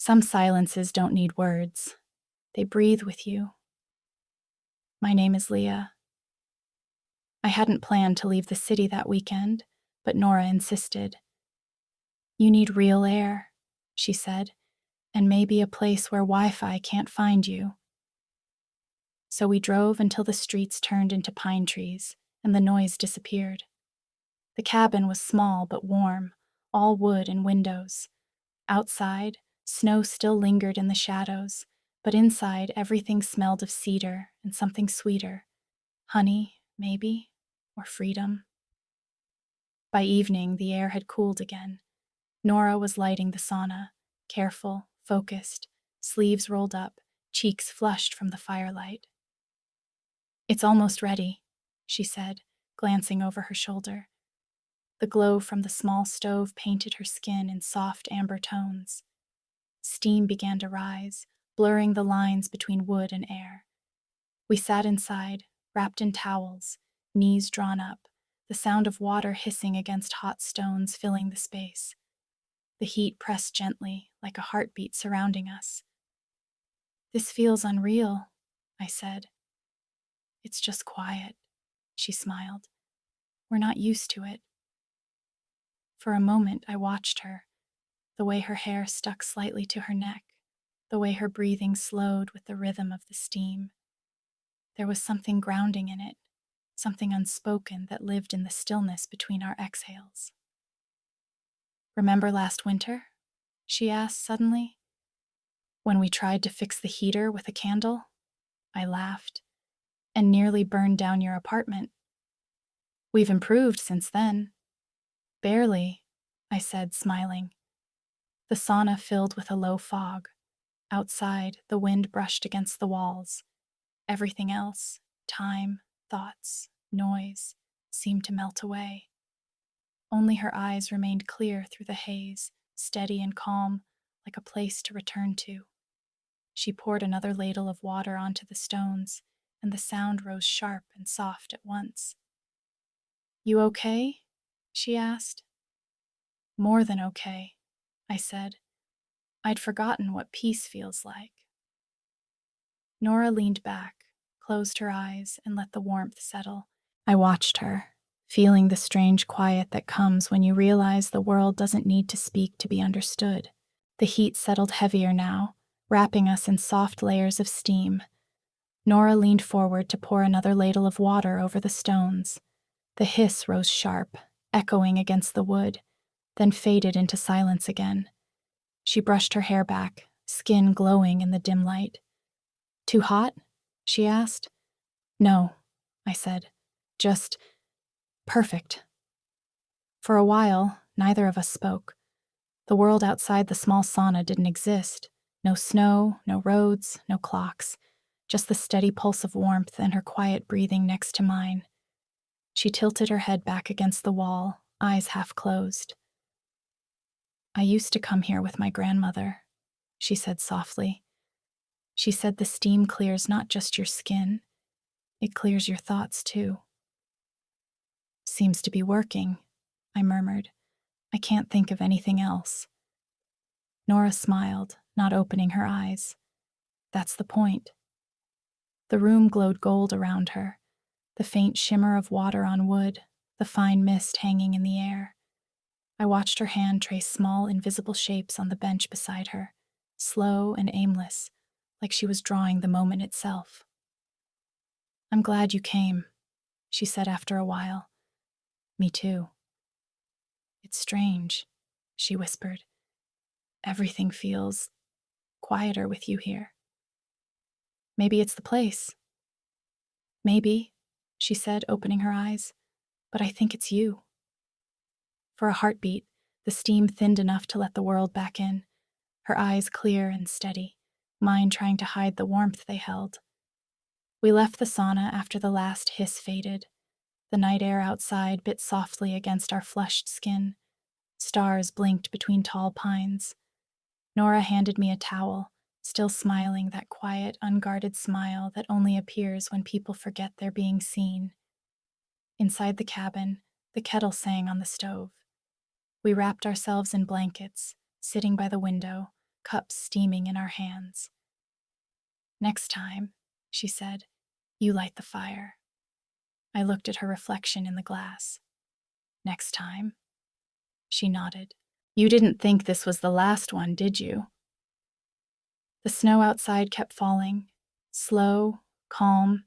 Some silences don't need words. They breathe with you. My name is Leah. I hadn't planned to leave the city that weekend, but Nora insisted. You need real air, she said, and maybe a place where Wi-Fi can't find you. So we drove until the streets turned into pine trees and the noise disappeared. The cabin was small but warm, all wood and windows. Outside, snow still lingered in the shadows, but inside everything smelled of cedar and something sweeter. Honey, maybe, or freedom. By evening, the air had cooled again. Nora was lighting the sauna, careful, focused, sleeves rolled up, cheeks flushed from the firelight. It's almost ready, she said, glancing over her shoulder. The glow from the small stove painted her skin in soft amber tones. Steam began to rise, blurring the lines between wood and air. We sat inside, wrapped in towels, knees drawn up, the sound of water hissing against hot stones filling the space. The heat pressed gently, like a heartbeat surrounding us. This feels unreal, I said. It's just quiet, she smiled. We're not used to it. For a moment, I watched her, the way her hair stuck slightly to her neck, the way her breathing slowed with the rhythm of the steam. There was something grounding in it, something unspoken that lived in the stillness between our exhales. Remember last winter? She asked suddenly. When we tried to fix the heater with a candle? I laughed. And nearly burned down your apartment. We've improved since then. Barely, I said, smiling. The sauna filled with a low fog. Outside, the wind brushed against the walls. Everything else, time, thoughts, noise, seemed to melt away. Only her eyes remained clear through the haze, steady and calm, like a place to return to. She poured another ladle of water onto the stones, and the sound rose sharp and soft at once. You okay? She asked. More than okay, I said. I'd forgotten what peace feels like. Nora leaned back, closed her eyes, and let the warmth settle. I watched her, feeling the strange quiet that comes when you realize the world doesn't need to speak to be understood. The heat settled heavier now, wrapping us in soft layers of steam. Nora leaned forward to pour another ladle of water over the stones. The hiss rose sharp, echoing against the wood, then faded into silence again. She brushed her hair back, skin glowing in the dim light. Too hot? She asked. No, I said. Just perfect. For a while, neither of us spoke. The world outside the small sauna didn't exist. No snow, no roads, no clocks. Just the steady pulse of warmth and her quiet breathing next to mine. She tilted her head back against the wall, eyes half closed. I used to come here with my grandmother, she said softly. She said the steam clears not just your skin, it clears your thoughts too. Seems to be working, I murmured. I can't think of anything else. Nora smiled, not opening her eyes. That's the point. The room glowed gold around her, the faint shimmer of water on wood, the fine mist hanging in the air. I watched her hand trace small, invisible shapes on the bench beside her, slow and aimless, like she was drawing the moment itself. I'm glad you came, she said after a while. Me too. It's strange, she whispered. Everything feels quieter with you here. Maybe it's the place. Maybe, she said, opening her eyes, but I think it's you. For a heartbeat, the steam thinned enough to let the world back in, her eyes clear and steady, mine trying to hide the warmth they held. We left the sauna after the last hiss faded. The night air outside bit softly against our flushed skin. Stars blinked between tall pines. Nora handed me a towel, still smiling that quiet, unguarded smile that only appears when people forget they're being seen. Inside the cabin, the kettle sang on the stove. We wrapped ourselves in blankets, sitting by the window, cups steaming in our hands. "Next time," she said, "you light the fire." I looked at her reflection in the glass. "Next time?" She nodded. "You didn't think this was the last one, did you?" The snow outside kept falling, slow, calm,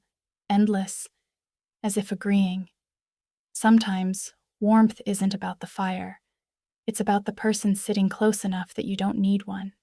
endless, as if agreeing. Sometimes warmth isn't about the fire. It's about the person sitting close enough that you don't need one.